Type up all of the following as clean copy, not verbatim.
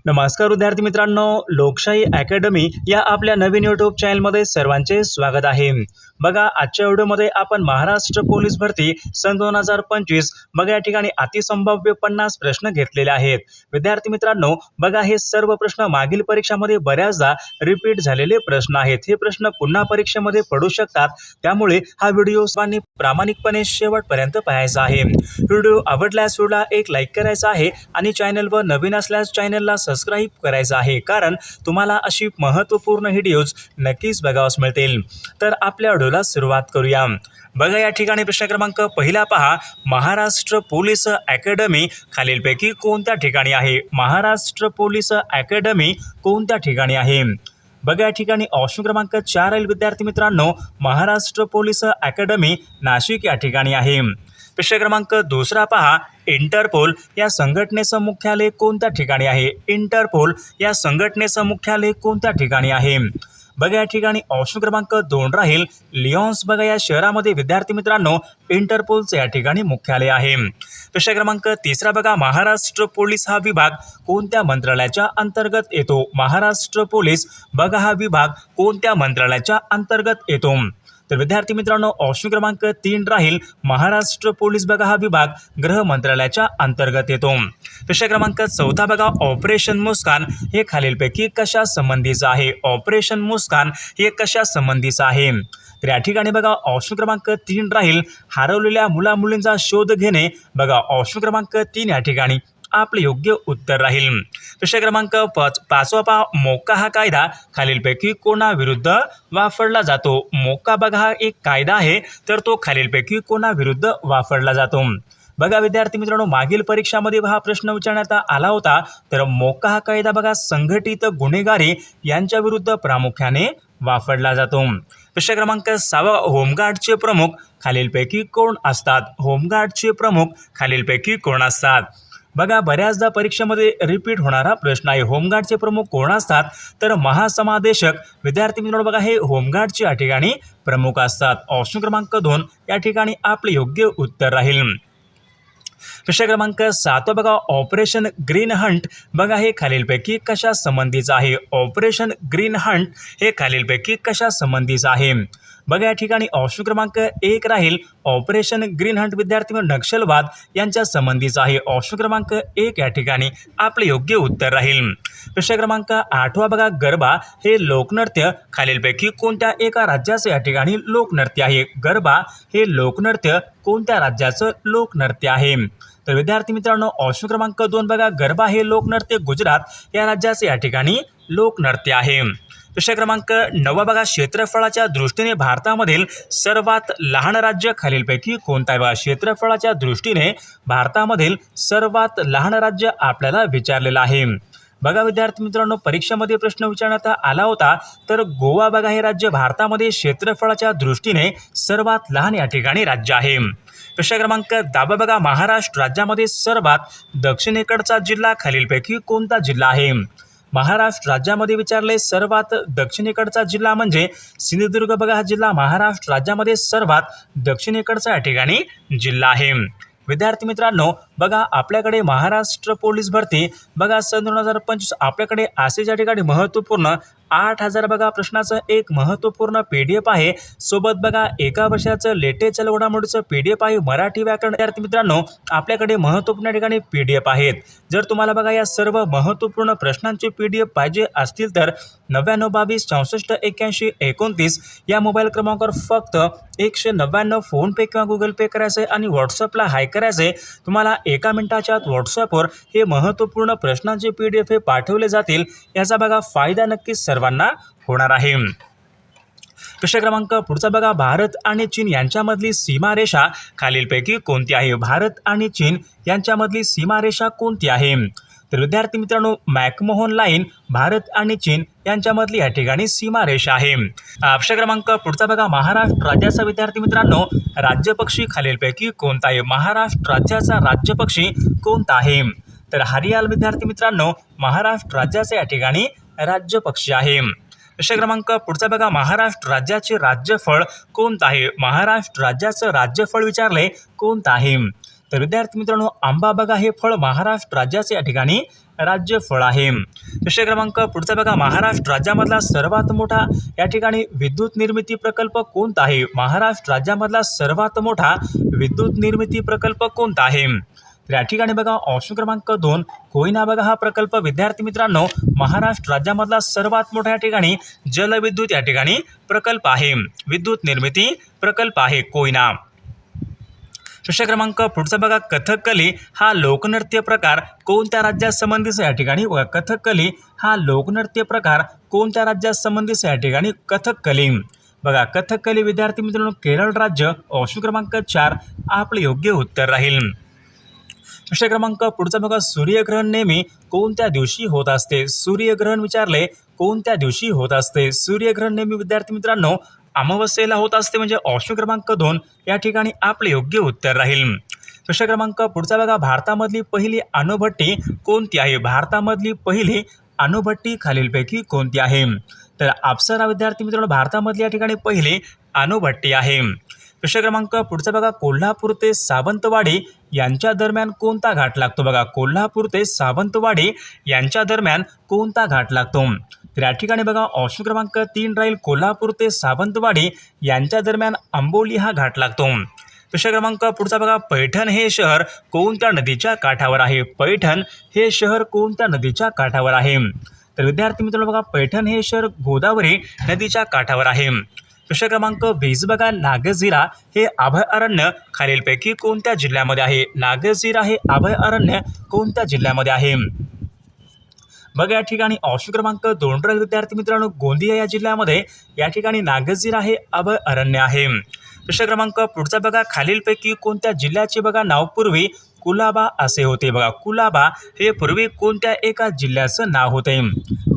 नमस्कार विद्यार्थी मित्रांनो, लोकशाही अकॅडमी या आपल्या नवीन यूट्यूब चॅनलमध्ये सर्वांचे स्वागत आहे। बघा, आजच्या व्हिडिओमध्ये आपण महाराष्ट्र पोलीस भरती सन 2025 बघा या ठिकाणी अतिसंभाव्य 50 प्रश्न घेतलेले आहेत। विद्यार्थी मित्रांनो, बघा हे सर्व प्रश्न मागील परीक्षामध्ये बऱ्याचदा रिपीट झालेले प्रश्न आहेत। हे प्रश्न पुन्हा परीक्षेमध्ये पडू शकतात, त्यामुळे हा व्हिडिओ सर्वांनी प्रामाणिकपणे शेवटपर्यंत पाहायचा आहे। व्हिडिओ आवडल्यास व्हिडिओला एक लाईक करायचा आहे आणि चॅनलवर नवीन असल्यास चॅनलला सबस्क्राइब करायचं आहे, कारण तुम्हाला अशी महत्त्वपूर्ण व्हिडिओज नक्कीच बघावयास मिळतील। तर आपल्या व्हिडिओला सुरुवात करूया। बघा या ठिकाणी प्रश्न क्रमांक पहिला पहा, महाराष्ट्र पोलीस अकॅडमी खालीलपैकी कोणत्या ठिकाणी आहे? महाराष्ट्र पोलीस अकॅडमी कोणत्या ठिकाणी आहे? बघा या ठिकाणी ऑप्शन क्रमांक 4 राहील विद्यार्थी मित्रांनो, महाराष्ट्र पोलीस अकॅडमी नाशिक या ठिकाणी आहे। प्रश्न क्रमांक दुसरा पहा, इंटरपोल या संघटनेचं मुख्यालय कोणत्या ठिकाणी आहे? इंटरपोल या संघटनेचं मुख्यालय कोणत्या ठिकाणी आहे? बघा या ठिकाणी ऑप्शन क्रमांक 2 राहील, लिओन्स बघा या शहरामध्ये विद्यार्थी मित्रांनो इंटरपोलचं या ठिकाणी मुख्यालय आहे। प्रश्न क्रमांक 3 बघा, महाराष्ट्र पोलीस हा विभाग कोणत्या मंत्रालयाच्या अंतर्गत येतो? महाराष्ट्र पोलीस बघा हा विभाग कोणत्या मंत्रालयाच्या अंतर्गत येतो? तर विद्यार्थी मित्रांनो ऑप्शन क्रमांक 3 राहील, महाराष्ट्र पोलीस बघा हा विभाग गृह मंत्रालयाच्या अंतर्गत येतो। प्रश्न क्रमांक 4 बघा, ऑपरेशन मुस्कान हे खालीलपैकी कशा संबंधीचं आहे? ऑपरेशन मुस्कान हे कशा संबंधीचं आहे? तर या ठिकाणी बघा ऑप्शन क्रमांक 3 राहील, हरवलेल्या मुला-मुलींचा शोध घेणे बघा ऑप्शन क्रमांक 3 या ठिकाणी आपले योग्य उत्तर राहील। प्रश्न क्रमांक 5 पहा, मोका हा कायदा खालीलपैकी कोणाविरुद्ध वापरला जातो? मोका बघा हा एक कायदा आहे, तर तो खालीलपैकी कोणाविरुद्ध वापरला जातो? बघा विद्यार्थी मित्रांनो, मागील परीक्षामध्ये हा प्रश्न विचारण्यात आला होता। तर मोका हा कायदा बघा संघटित गुन्हेगारी यांच्या विरुद्ध प्रामुख्याने वापरला जातो। प्रश्न क्रमांक 6, होमगार्डचे प्रमुख खालीलपैकी कोण असतात? होमगार्डचे प्रमुख खालीलपैकी कोण असतात? बघा बऱ्याचदा परीक्षेमध्ये रिपीट होणारा प्रश्न आहे। होमगार्डचे प्रमुख कोण असतात? तर महासमादेशक विद्यार्थी मित्रांनो बघा हे होमगार्डचे या ठिकाणी प्रमुख असतात। ऑप्शन क्रमांक 2 या ठिकाणी आपले योग्य उत्तर राहील। प्रश्न क्रमांक 7 बघा, ऑपरेशन ग्रीन हंट बघा हे खालीलपैकी कशा संबंधीचं आहे? ऑपरेशन ग्रीन हंट हे खालीलपैकी कशा संबंधीचं आहे? बघा या ठिकाणी ऑप्शन क्रमांक 1 राहील, ऑपरेशन ग्रीन हंट विद्यार्थी नक्षलवाद यांच्या संबंधीचं आहे। ऑप्शन क्रमांक 1 या ठिकाणी आपले योग्य उत्तर राहील। प्रश्न क्रमांक 8 बघा, गरबा हे लोकनृत्य खालीलपैकी कोणत्या एका राज्याचं या ठिकाणी लोकनृत्य आहे? गरबा हे लोकनृत्य कोणत्या राज्याचं लोकनृत्य आहे? तर विद्यार्थी मित्रांनो ऑप्शन क्रमांक 2 बघा, गरबा हे लोकनृत्य गुजरात या राज्याचे या ठिकाणी लोकनृत्य आहे। प्रश्न क्रमांक 9 बघा, क्षेत्रफळाच्या दृष्टीने भारतामधील सर्वात लहान राज्य खालीलपैकी कोणतं आहे? बघा क्षेत्रफळाच्या दृष्टीने भारतामधील सर्वात लहान राज्य आपल्याला विचारलेलं आहे। बघा विद्यार्थी मित्रांनो, परीक्षेमध्ये प्रश्न विचारण्यात आला होता, तर गोवा बघा हे राज्य भारतामध्ये क्षेत्रफळाच्या दृष्टीने सर्वात लहान या ठिकाणी राज्य आहे। प्रश्न क्रमांक 10 बघा, महाराष्ट्र राज्यामध्ये सर्वात दक्षिणेकडचा जिल्हा खालीलपैकी कोणता जिल्हा आहे? महाराष्ट्र राज्यामध्ये विचारले सर्वात दक्षिणेकडचा जिल्हा म्हणजे सिंधुदुर्ग बघा हा जिल्हा महाराष्ट्र राज्यामध्ये सर्वात दक्षिणेकडचा या ठिकाणी जिल्हा आहे। विद्यार्थी मित्रांनो बघा, आपल्याकडे महाराष्ट्र पोलीस भरती बघा सन 2025 आपल्याकडे असे या ठिकाणी महत्त्वपूर्ण 8000 बघा प्रश्नाचं एक महत्त्वपूर्ण PDF आहे। सोबत बघा एका वर्षाचं लेटेस्ट घडामोडीचं PDF आहे। मराठी व्याकरण विद्यार्थी मित्रांनो आपल्याकडे महत्त्वपूर्ण ठिकाणी PDF आहेत। जर तुम्हाला बघा या सर्व महत्त्वपूर्ण प्रश्नांचे PDF पाहिजे असतील तर 9922 64 81 29 या मोबाईल क्रमांकावर फक्त 199 फोनपे किंवा गुगल पे करायचे आणि व्हॉट्सअपला हाय करायचे। तुम्हाला एका मिनिटाच्या आत व्हॉट्सअपवर हे महत्त्वपूर्ण प्रश्नांचे PDF हे पाठवले जातील। याचा बघा फायदा नक्कीच सर्वांना होणार आहे। प्रश्न क्रमांक पुढचा बघा, भारत आणि चीन यांच्यामधली सीमारेषा खालीलपैकी कोणती आहे? भारत आणि चीन यांच्यामधली सीमारेषा कोणती आहे? तर विद्यार्थी मित्रांनो मॅकमोहन लाईन भारत आणि चीन यांच्यामधली या ठिकाणी सीमारेषा आहे। प्रश्न क्रमांक पुढचा बघा, महाराष्ट्र राज्याचा विद्यार्थी मित्रांनो राज्यपक्षी खालीलपैकी कोणता आहे? महाराष्ट्र राज्याचा राज्यपक्षी कोणता आहे? तर हरियाल विद्यार्थी मित्रांनो महाराष्ट्र राज्याचा या ठिकाणी राज्यपक्षी आहे। प्रश्न क्रमांक पुढचा बघा, महाराष्ट्र राज्याचे राज्यफळ कोणतं आहे? महाराष्ट्र राज्याचं राज्यफळ विचारले कोणतं आहे? तर विद्यार्थी मित्रांनो आंबा बघा हे फळ महाराष्ट्र राज्याचे या ठिकाणी राज्य फळ आहे। प्रश्न क्रमांक पुढचा बघा, महाराष्ट्र राज्यामधला सर्वात मोठा या ठिकाणी विद्युत निर्मिती प्रकल्प कोणता आहे? महाराष्ट्र राज्यामधला सर्वात मोठा विद्युत निर्मिती प्रकल्प कोणता आहे? तर या ठिकाणी बघा ऑप्शन क्रमांक 2 कोयना बघा हा प्रकल्प विद्यार्थी मित्रांनो महाराष्ट्र राज्यामधला सर्वात मोठा या ठिकाणी जलविद्युत या ठिकाणी प्रकल्प आहे, विद्युत निर्मिती प्रकल्प आहे कोयना। प्रश्न क्रमांक पुढचा बघा, कथकली हा लोकनृत्य प्रकार कोणत्या राज्यात संबंधित या ठिकाणी? कथकली हा लोकनृत्य प्रकार कोणत्या राज्यात संबंधित या ठिकाणी? कथकली बघा कथकली विद्यार्थी मित्रांनो केरळ राज्य। ऑप्शन क्रमांक 4 आपले योग्य उत्तर राहील। प्रश्न क्रमांक पुढचा बघा, सूर्यग्रहण नेहमी कोणत्या दिवशी होत असते? सूर्यग्रहण विचारले कोणत्या दिवशी होत असते? सूर्यग्रहण नेहमी विद्यार्थी मित्रांनो अमावस्येला होत असते, म्हणजे ऑप्शन क्रमांक 2 या ठिकाणी आपले योग्य उत्तर राहील। प्रश्न क्रमांक पुढचा बघा, भारतामधली पहिली अणुभट्टी कोणती आहे? भारतामधली पहिली अणुभट्टी खालीलपैकी कोणती आहे? तर अप्सरा विद्यार्थी मित्रांनो भारतामधली या ठिकाणी पहिली अणुभट्टी आहे। प्रश्न क्रमांक पुढचा बघा, कोल्हापूर ते सावंतवाडी यांच्या दरम्यान कोणता घाट लागतो? बघा कोल्हापूर ते सावंतवाडी यांच्या दरम्यान कोणता घाट लागतो? तर या ठिकाणी बघा ऑप्शन क्रमांक 3 राहील कोल्हापूर ते सावंतवाडी यांच्या दरम्यान आंबोली हा घाट लागतो। प्रश्न क्रमांक पुढचा बघा, पैठण हे शहर कोणत्या नदीच्या काठावर आहे? पैठण हे शहर कोणत्या नदीच्या काठावर आहे? तर विद्यार्थी मित्रांनो बघा पैठण हे शहर गोदावरी नदीच्या काठावर आहे। प्रश्न क्रमांक 20 बघा, नागझिरा हे अभयारण्य खालीलपैकी कोणत्या जिल्ह्यामध्ये आहे? नागझिरा हे अभयारण्य कोणत्या जिल्ह्यामध्ये आहे? बघा या ठिकाणी ऑप्शन क्रमांक 2 राहील विद्यार्थी मित्रांनो गोंदिया या जिल्ह्यामध्ये या ठिकाणी नागझिरा हे अभयारण्य आहे। प्रश्न क्रमांक पुढचा बघा, खालीलपैकी कोणत्या जिल्ह्याचे बघा नाव पूर्वी कुलाबा असे होते? बघा कुलाबा हे पूर्वी कोणत्या एका जिल्ह्याचं नाव होते?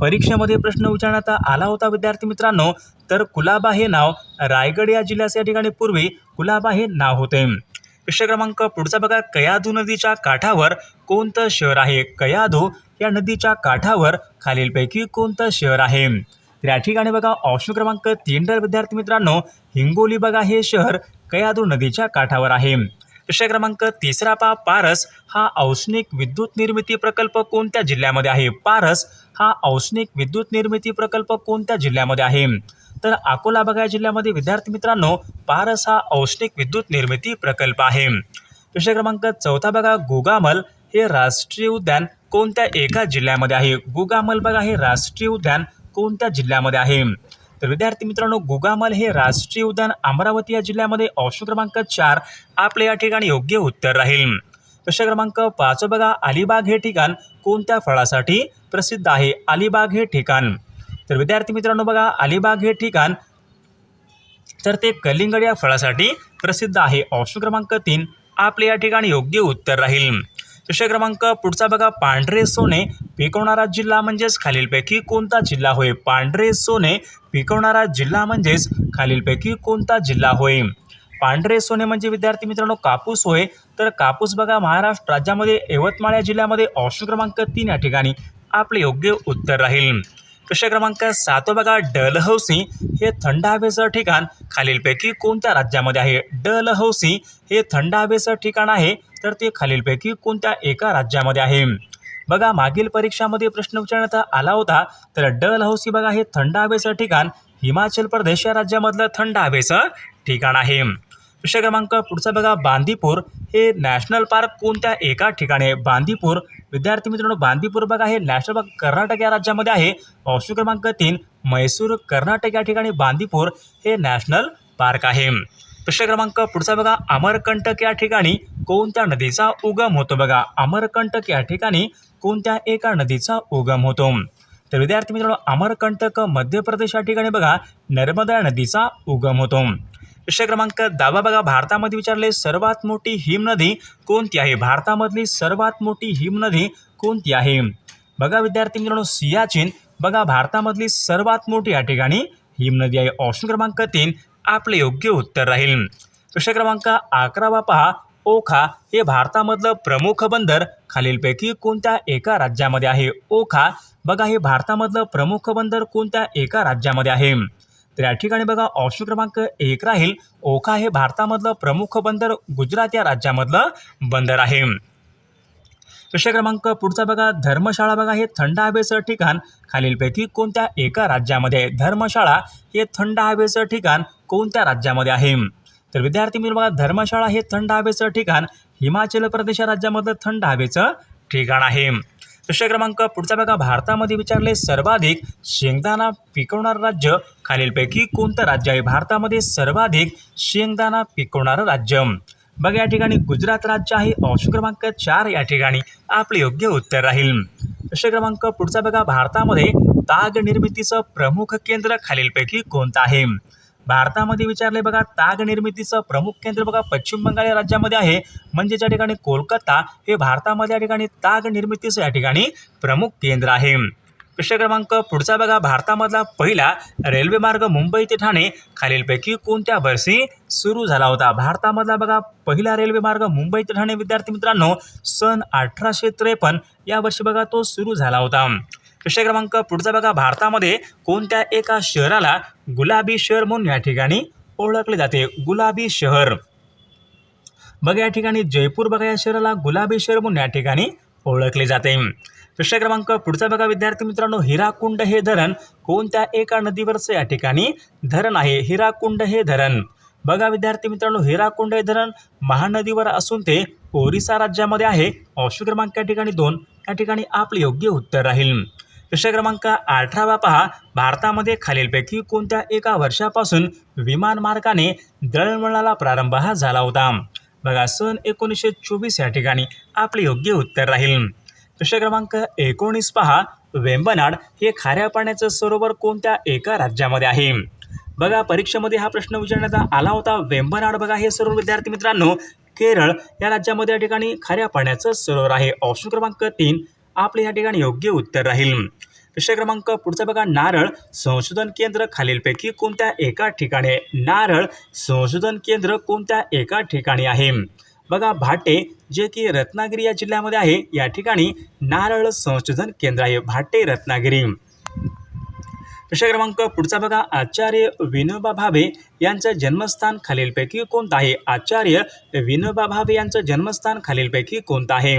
परीक्षेमध्ये प्रश्न विचारण्यात आला होता विद्यार्थी मित्रांनो, तर कुलाबा हे नाव रायगड या जिल्ह्याचे या ठिकाणी पूर्वी कुलाबा हे नाव होते। प्रश्न क्रमांक पुढचा बघा, कयाधू नदीच्या काठावर कोणतं शहर आहे? कयाधू या नदीच्या काठावर खालीलपैकी कोणतं शहर आहे? तर या ठिकाणी बघा ऑप्शन क्रमांक 3 विद्यार्थी मित्रांनो हिंगोली बघा हे शहर कयाधू नदीच्या काठावर आहे। प्रश्न क्रमांक 3 पहा, पारस हा औष्णिक विद्युत निर्मिती प्रकल्प कोणत्या जिल्ह्यामध्ये आहे? पारस हा औष्णिक विद्युत निर्मिती प्रकल्प कोणत्या जिल्ह्यामध्ये आहे? तर अकोला बघा या जिल्ह्यामध्ये विद्यार्थी मित्रांनो पारस हा औष्णिक विद्युत निर्मिती प्रकल्प आहे। प्रश्न क्रमांक 4 बघा, गुगामल हे राष्ट्रीय उद्यान कोणत्या एका जिल्ह्यामध्ये आहे? गुगामल बघा हे राष्ट्रीय उद्यान कोणत्या जिल्ह्यामध्ये आहे? तर विद्यार्थी मित्रांनो गुगामल हे राष्ट्रीय उद्यान अमरावती या जिल्ह्यामध्ये। ऑप्शन क्रमांक 4 आपले या ठिकाणी योग्य उत्तर राहील। प्रश्न क्रमांक 5 बघा, अलिबाग हे ठिकाण कोणत्या फळासाठी प्रसिद्ध आहे? अलिबाग हे ठिकाण तर विद्यार्थी मित्रांनो बघा अलिबाग हे ठिकाण तर ते कलिंगड या फळासाठी प्रसिद्ध आहे। ऑप्शन क्रमांक 3 आपले या ठिकाणी योग्य उत्तर राहील। प्रश्न क्रमांक पुढचा बघा, पांढरे सोने पिकवणारा जिल्हा म्हणजेच खालीलपैकी कोणता जिल्हा होय? पांढरे सोने पिकवणारा जिल्हा म्हणजेच खालीलपैकी कोणता जिल्हा होय? पांढरे सोने म्हणजे विद्यार्थी मित्रांनो कापूस होय, तर कापूस बघा महाराष्ट्र राज्यामध्ये यवतमाळ या जिल्ह्यामध्ये। ऑप्शन क्रमांक 3 या ठिकाणी आपले योग्य उत्तर राहील। प्रश्न क्रमांक 7 बघा, डलहौसी हे थंड हवेचं ठिकाण खालीलपैकी कोणत्या राज्यामध्ये आहे? डलहौसी हे थंड हवेचं ठिकाण आहे, तर ते खालीलपैकी कोणत्या एका राज्यामध्ये आहे? बघा मागील परीक्षामध्ये प्रश्न विचारण्यात आला होता, तर डलहौसी बघा हे थंड हवेचं ठिकाण हिमाचल प्रदेश या राज्यामधलं थंड हवेचं ठिकाण आहे। प्रश्न क्रमांक पुढचा बघा, बांदीपूर हे नॅशनल पार्क कोणत्या एका ठिकाणी आहे? बांदीपूर विद्यार्थी मित्रांनो बांदीपूर बघा हे नॅशनल पार्क कर्नाटक या राज्यामध्ये आहे। ऑप्शन क्रमांक 3 म्हैसूर कर्नाटक या ठिकाणी बांदीपूर हे नॅशनल पार्क आहे। प्रश्न क्रमांक पुढचा बघा, अमरकंटक या ठिकाणी कोणत्या नदीचा उगम होतो? बघा अमरकंटक या ठिकाणी कोणत्या एका नदीचा उगम होतो? तर विद्यार्थी मित्रांनो अमरकंटक मध्य प्रदेश या ठिकाणी बघा नर्मदा नदीचा उगम होतो। प्रश्न क्रमांक 10 बघा, भारतामध्ये विचारले सर्वात मोठी हिमनदी कोणती आहे? भारतामधली सर्वात मोठी हिमनदी कोणती आहे? बघा विद्यार्थी मित्रांनो सियाचीन बघा भारतामधली सर्वात मोठी या ठिकाणी हिमनदी आहे। ऑप्शन क्रमांक 3 आपले योग्य उत्तर राहील। प्रश्न क्रमांक 11 पहा, ओखा हे भारतामधलं प्रमुख बंदर खालीलपैकी कोणत्या एका राज्यामध्ये आहे? ओखा बघा हे भारतामधलं प्रमुख बंदर कोणत्या एका राज्यामध्ये आहे? तर या ठिकाणी बघा ऑप्शन क्रमांक 1 राहील ओखा हे भारतामधलं प्रमुख बंदर गुजरात या राज्यामधलं बंदर आहे। प्रश्न क्रमांक पुढचा बघा धर्मशाळा बघा हे थंड हवेचं ठिकाण खालीलपैकी कोणत्या एका राज्यामध्ये आहे? धर्मशाळा हे थंड हवेचं ठिकाण कोणत्या राज्यामध्ये आहे? तर विद्यार्थी मित्र बघा धर्मशाळा हे थंड हवेचं ठिकाण हिमाचल प्रदेश राज्यामधलं थंड हवेचं ठिकाण आहे। प्रश्न क्रमांक पुढचा बघा भारतामध्ये विचारले सर्वाधिक शेंगदाणा पिकवणारं राज्य खालीलपैकी कोणतं राज्य आहे? भारतामध्ये सर्वाधिक शेंगदाणा पिकवणारं राज्य बघा या ठिकाणी गुजरात राज्य आहे। ऑप्शन क्रमांक 4 या ठिकाणी आपले योग्य उत्तर राहील। प्रश्न क्रमांक पुढचा बघा भारतामध्ये ताग निर्मितीचं प्रमुख केंद्र खालीलपैकी कोणतं आहे? भारतामध्ये विचारले बघा ताग निर्मितीचं प्रमुख केंद्र बघा पश्चिम बंगाल या राज्यामध्ये आहे, म्हणजे या ठिकाणी कोलकाता हे भारतामध्ये या ठिकाणी ताग निर्मितीचं या ठिकाणी प्रमुख केंद्र आहे। प्रश्न क्रमांक पुढचा बघा भारतामधला पहिला रेल्वे मार्ग मुंबई ते ठाणे खालीलपैकी कोणत्या वर्षी सुरू झाला होता? भारतामधला बघा पहिला रेल्वे मार्ग मुंबई ते ठाणे विद्यार्थी मित्रांनो सन 1853 या वर्षी बघा तो सुरू झाला होता। प्रश्न क्रमांक पुढचा बघा भारतामध्ये कोणत्या एका शहराला गुलाबी शहर म्हणून या ठिकाणी ओळखले जाते? गुलाबी शहर बघा या ठिकाणी जयपूर बघा या शहराला गुलाबी शहर म्हणून या ठिकाणी ओळखले जाते। प्रश्न क्रमांक पुढचा बघा विद्यार्थी मित्रांनो हिराकुंड हे धरण कोणत्या एका नदीवरचं या ठिकाणी धरण आहे? हिराकुंड हे धरण बघा विद्यार्थी मित्रांनो हिराकुंड हे धरण महानदीवर असून ते ओरिसा राज्यामध्ये आहे। ऑप्शन क्रमांक या ठिकाणी 2 या ठिकाणी आपले योग्य उत्तर राहील। प्रश्न क्रमांक 18 पहा भारतामध्ये खालीलपैकी कोणत्या एका वर्षापासून विमान मार्गाने दळणवळणाला प्रारंभ झाला होता? बघा सन 1924 या ठिकाणी आपले योग्य उत्तर राहील। प्रश्न क्रमांक 19 पहा वेंबनाड हे खाऱ्या पाण्याचं सरोवर कोणत्या एका राज्यामध्ये आहे? बघा परीक्षेमध्ये हा प्रश्न विचारण्यात आला होता। वेंबनाड बघा हे सरोवर विद्यार्थी मित्रांनो केरळ या राज्यामध्ये या ठिकाणी खाऱ्या पाण्याचं सरोवर आहे। ऑप्शन क्रमांक 3 आपले या ठिकाणी योग्य उत्तर राहील। प्रश्न क्रमांक पुढचा बघा नारळ संशोधन केंद्र खालीलपैकी कोणत्या एका ठिकाणी आहे? नारळ संशोधन केंद्र कोणत्या एका ठिकाणी आहे? बघा भाटे जे की रत्नागिरी या जिल्ह्यामध्ये आहे, या ठिकाणी नारळ संशोधन केंद्र आहे, भाटे रत्नागिरी। प्रश्न क्रमांक पुढचा बघा आचार्य विनोबा भावे यांचं जन्मस्थान खालीलपैकी कोणतं आहे? आचार्य विनोबा भावे यांचं जन्मस्थान खालीलपैकी कोणतं आहे?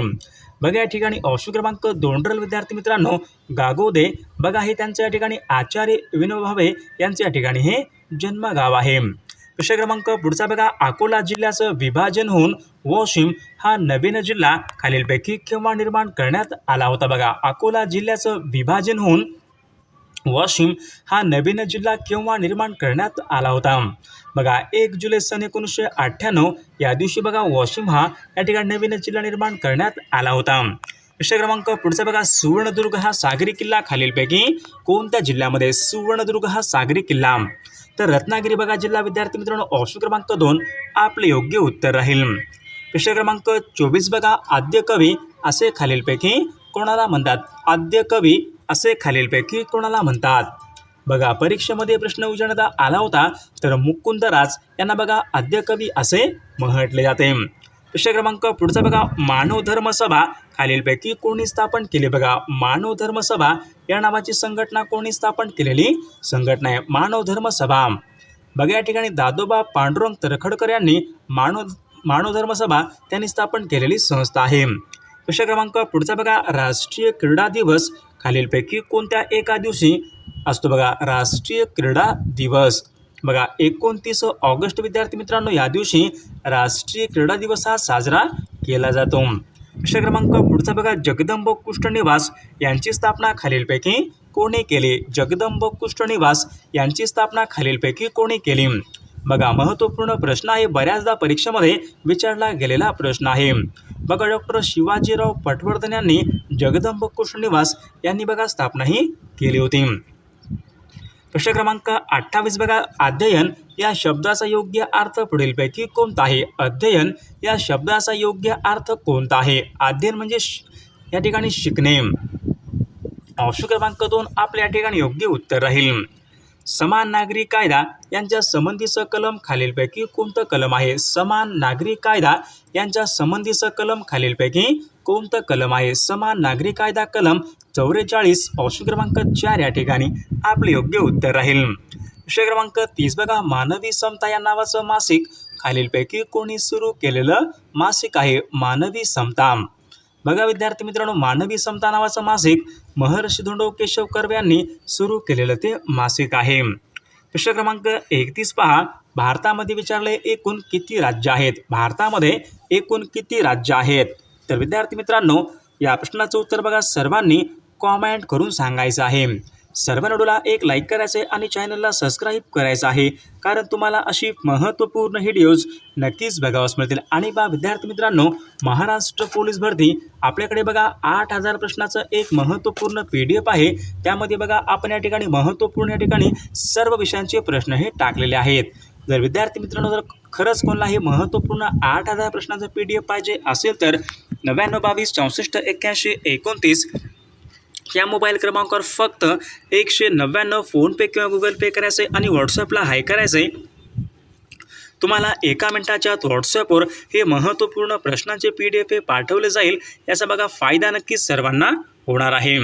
बघा या ठिकाणी ऑप्शन क्रमांक 2 विद्यार्थी मित्रांनो गागोदे बघा हे त्यांचं या ठिकाणी आचार्य विनोबा भावे यांचं या ठिकाणी हे जन्मगाव आहे। प्रश्न क्रमांक पुढचा बघा अकोला जिल्ह्याचं विभाजन होऊन वाशिम हा नवीन जिल्हा खालीलपैकी केव्हा निर्माण करण्यात आला होता? बघा अकोला जिल्ह्याचं विभाजन होऊन वाशिम हा नवीन जिल्हा केव्हा निर्माण करण्यात आला होता? बघा 1 जुलै सन 1998 या दिवशी बघा वाशिम हा या ठिकाणी नवीन जिल्हा निर्माण करण्यात आला होता। प्रश्न क्रमांक पुढचा बघा सुवर्णदुर्ग हा सागरी किल्ला खालीलपैकी कोणत्या जिल्ह्यामध्ये? सुवर्णदुर्ग हा सागरी किल्ला तर रत्नागिरी बघा जिल्हा विद्यार्थी मित्रांनो ऑप्शन क्रमांक 2 आपले योग्य उत्तर राहील। प्रश्न क्रमांक 24 बघा आद्य कवी असे खालीलपैकी कोणाला म्हणतात? आद्य कवी असे खालीलपैकी कोणाला म्हणतात? बघा परीक्षेमध्ये प्रश्न विचारण्यात आला होता, तर मुकुंदराज यांना बघा आद्य कवी असे म्हटले जाते। प्रश्न क्रमांक पुढचा बघा मानव धर्म सभा खालीलपैकी कोणी स्थापन केली? बघा मानव धर्म सभा या नावाची संघटना कोणी स्थापन केलेली संघटना आहे? मानव धर्म सभा बघा या ठिकाणी दादोबा पांडुरंग तरखडकर यांनी मानव धर्म सभा त्यांनी स्थापन केलेली संस्था आहे। प्रश्न क्रमांक पुढचा बघा राष्ट्रीय क्रीडा दिवस खालीलपैकी कोणत्या एका दिवशी असतो? बघा राष्ट्रीय क्रीडा दिवस बघा 29 ऑगस्ट विद्यार्थी मित्रांनो या दिवशी राष्ट्रीय क्रीडा दिवस हा साजरा केला जातो। प्रश्न क्रमांक पुढचा बघा जगदंब कुष्ठ निवास यांची स्थापना खालीलपैकी कोणी केली? जगदंब कुष्ठ निवास यांची स्थापना खालीलपैकी कोणी केली? बघा महत्त्वपूर्ण प्रश्न आहे, बऱ्याचदा परीक्षेमध्ये विचारला गेलेला प्रश्न आहे। बघा डॉक्टर शिवाजीराव पटवर्धन यांनी जगदंब कुष्ठ निवास यांनी बघा स्थापना ही केली होती। प्रश्न क्रमांक 28 बघा अध्ययन या शब्दाचा योग्य अर्थ पुढीलपैकी कोणता आहे? अध्ययन या शब्दाचा योग्य अर्थ कोणता आहे? अध्ययन म्हणजे या ठिकाणी शिकणे। ऑप्शन क्रमांक 2 आपल्या ठिकाणी योग्य उत्तर राहील। समान नागरी कायदा यांच्या संबंधीचं कलम खालीलपैकी कोणतं कलम आहे? समान नागरी कायदा यांच्या संबंधीचं कलम खालीलपैकी कोणतं कलम आहे? समान नागरी कायदा कलम 44 ऑप्शन क्रमांक 4 या ठिकाणी आपले योग्य उत्तर राहील। विषय क्रमांक 30 बघा, मानवी समता या नावाचं मासिक खालीलपैकी कोणी सुरू केलेलं मासिक आहे? मानवी समता. बघा विद्यार्थी मित्रांनो, मानवी समता नावाचं मासिक महर्षी धोंडो केशव कर्वे यांनी सुरू केलेलं ते मासिक आहे. प्रश्न क्रमांक 31 पहा, भारतामध्ये विचारले एकूण किती राज्य आहेत? भारतामध्ये एकूण किती राज्य आहेत? तर विद्यार्थी मित्रांनो, या प्रश्नाचं उत्तर बघा सर्वांनी कॉमेंट करून सांगायचं आहे. सर्व व्हिडिओला एक लाईक करायचं आहे आणि चॅनलला सबस्क्राईब करायचं आहे, कारण तुम्हाला अशी महत्त्वपूर्ण व्हिडिओज नक्कीच बघावयास मिळतील. आणि बा विद्यार्थी मित्रांनो, महाराष्ट्र पोलीस भरती आपल्याकडे बघा 8000 प्रश्नाचं एक महत्त्वपूर्ण PDF आहे. त्यामध्ये बघा आपण या ठिकाणी सर्व विषयांचे प्रश्न हे टाकलेले आहेत. जर विद्यार्थी मित्रांनो जर खरंच कोणाला हे महत्त्वपूर्ण 8000 प्रश्नाचं PDF पाहिजे असेल तर 9922 64 81 29 या मोबाईल क्रमांकावर फक्त 199 फोनपे किंवा गुगल पे करायचे आणि व्हॉट्सअपला हाय करायचे. तुम्हाला 1 मिनिटाच्या आत व्हॉट्सअपवर हे महत्त्वपूर्ण प्रश्नांचे PDF हे पाठवले जाईल. याचा बघा फायदा नक्कीच सर्वांना होणार आहे.